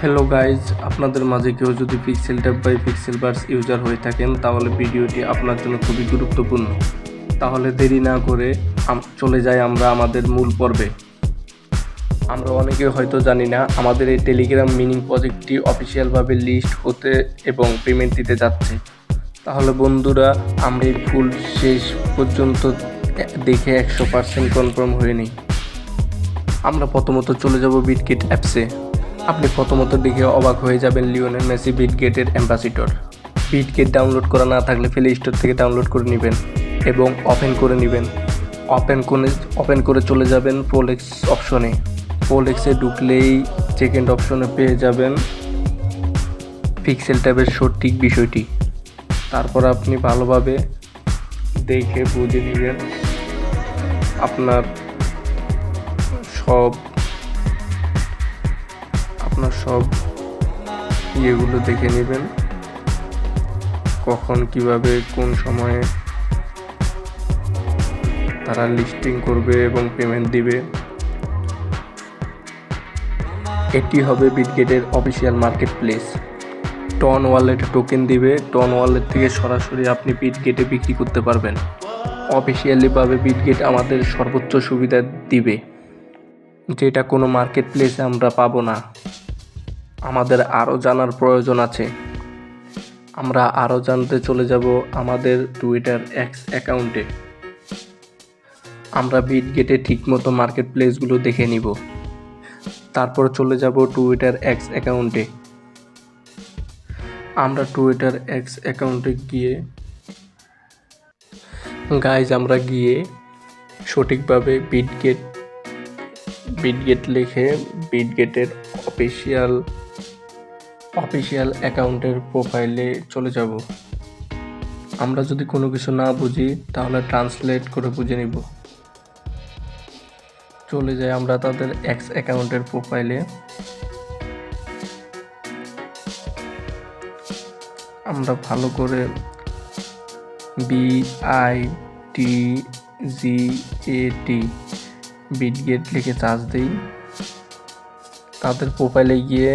Hello guys, আপনাদের মাঝে কেউ যদি পিক্সেল ট্যাব বাই পিক্সেলভার্স ইউজার হয়ে থাকেন তাহলে ভিডিওটি আপনার জন্য খুবই গুরুত্বপূর্ণ। তাহলে দেরি না করে চলে যাই আমরা আমাদের মূল পর্বে। আমরা অনেকে হয়তো জানি না আমাদের এই টেলিগ্রাম মিনিং প্রজেক্টটি অফিসিয়ালভাবে লিস্ট হতে এবং পেমেন্ট দিতে যাচ্ছে। তাহলে বন্ধুরা, আমরা এই ফুল শেষ পর্যন্ত দেখে 100% কনফার্ম হয়ে নিই। আমরা প্রথমত চলে যাব বিটগেট অ্যাপসে। আপনি প্রথমত দেখে অবাক হয়ে যাবেন, লিওনেল মেসি বিটগেটের অ্যাম্বাসিডর। বিটগেট ডাউনলোড করা না থাকলে প্লে স্টোর থেকে ডাউনলোড করে নেবেন এবং ওপেন করে নেবেন। ওপেন করে চলে যাবেন প্রোলেক্স অপশনে। প্রোলেক্সে ঢুকলেই সেকেন্ড অপশনে পেয়ে যাবেন পিক্সেল ট্যাবের সঠিক বিষয়টি। তারপর আপনি ভালোভাবে দেখে বুঝে নেবেন। আপনার সব ইয়েগুলো দেখে নেবেন, কখন কিভাবে কোন সময়ে তারা লিস্টিং করবে এবং পেমেন্ট দিবে। এটি হবে বিটগেটের অফিসিয়াল মার্কেট প্লেস। টন ওয়ালেটে টোকেন দিবে, টন ওয়ালেট থেকে সরাসরি আপনি বিটগেটে বিক্রি করতে পারবেন। অফিসিয়ালিভাবে বিটগেট আমাদের সর্বোচ্চ সুবিধা দিবে, যেটা কোনো মার্কেট প্লেসে আমরা পাবো না। আমাদের আরও জানার প্রয়োজন আছে। আমরা আরও জানতে চলে যাব আমাদের টুইটার এক্স অ্যাকাউন্টে। আমরা বিটগেটে ঠিকমতো মার্কেট প্লেসগুলো দেখে নিব। তারপর চলে যাব টুইটার এক্স অ্যাকাউন্টে। আমরা টুইটার এক্স অ্যাকাউন্টে গিয়ে আমরা গিয়ে সঠিকভাবে বিটগেট লিখে বিটগেটের অফিসিয়াল অ্যাকাউন্টের প্রোফাইলে চলে যাব। আমরা যদি কোনো কিছু না বুঝি তাহলে ট্রান্সলেট করে বুঝে নিব। চলে যাই আমরা তাদের এক্স অ্যাকাউন্টের প্রোফাইলে। আমরা ভালো করে BITGAT বিটগেট লিখে সার্চ দিই। তাদের প্রোফাইলে গিয়ে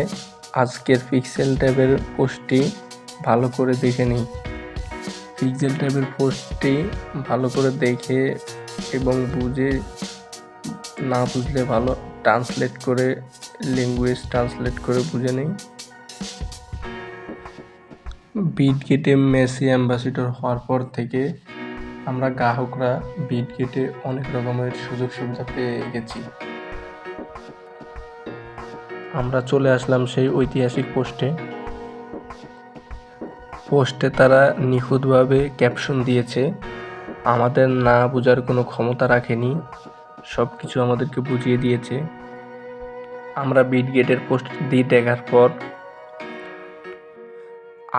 আজকের পিক্সেল ট্যাবের পোস্টটি ভালো করে দেখে নিই। পিক্সেল ট্যাবের পোস্টটি ভালো করে দেখে এবং বুঝে, না বুঝলে ভালো ল্যাঙ্গুয়েজ ট্রান্সলেট করে বুঝে নিই। বিটগেটে মেসি অ্যাম্বাসিডর হওয়ার পর থেকে আমরা গ্রাহকরা বিটগেটে অনেক রকমের সুযোগ সুবিধা পেয়ে গেছি। আমরা চলে আসলাম সেই ঐতিহাসিক পোস্টে তারা নিখুঁতভাবে ক্যাপশন দিয়েছে। আমাদের না বোঝার কোনো ক্ষমতা রাখেনি, সব কিছু আমাদেরকে বুঝিয়ে দিয়েছে। আমরা বিটগেটের পোস্ট দিয়ে দেখার পর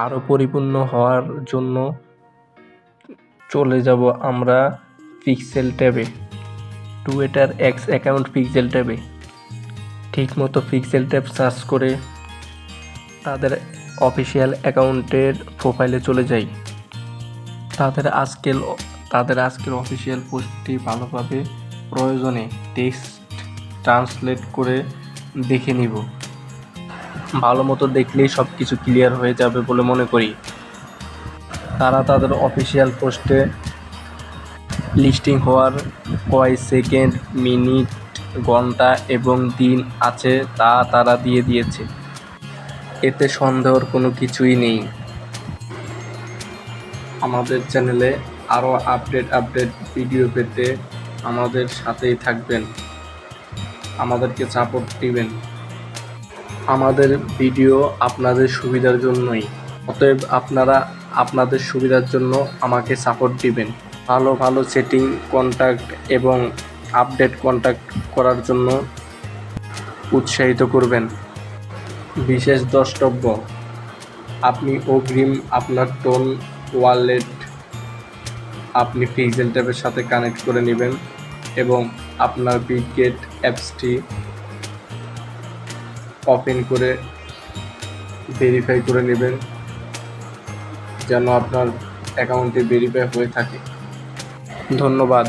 আরও পরিপূর্ণ হওয়ার জন্য চলে যাব আমরা পিক্সেল ট্যাবে, টুইটার এক্স অ্যাকাউন্ট পিক্সেল ট্যাবে। ঠিকমতো পিক্সেল ট্যাব সার্চ করে তাদের অফিসিয়াল অ্যাকাউন্টের প্রোফাইলে চলে যাই। তাদের আজকের অফিসিয়াল পোস্টটি ভালোভাবে প্রয়োজনে টেক্সট ট্রান্সলেট করে দেখে নিব। ভালো মতো দেখলেই সব কিছু ক্লিয়ার হয়ে যাবে বলে মনে করি। তারা তাদের অফিসিয়াল পোস্টে লিস্টিং হওয়ার কয় সেকেন্ড, মিনিট, ঘন্টা এবং দিন আছে তা তারা দিয়ে দিয়েছে। এতে সন্দেহের কোনো কিছুই নেই। আমাদের চ্যানেলে আরও আপডেট ভিডিও পেতে আমাদের সাথেই থাকবেন, আমাদেরকে সাপোর্ট দিবেন। আমাদের ভিডিও আপনাদের সুবিধার জন্যই, অতএব আপনারা আপনাদের সুবিধার জন্য আমাকে সাপোর্ট দিবেন। ভালো সেটিং, কন্ট্যাক্ট এবং আপডেট কন্ট্যাক্ট করার জন্য উৎসাহিত করবেন। বিশেষ দ্রষ্টব্য, আপনি অগ্রিম আপনার টন ওয়ালেট আপনি পিক্সেল ট্যাবের সাথে কানেক্ট করে নেবেন এবং আপনার বিটগেট অ্যাপসটি ওপেন করে ভেরিফাই করে নেবেন, যেন আপনার অ্যাকাউন্টটি ভেরিফাই হয়ে থাকে। ধন্যবাদ।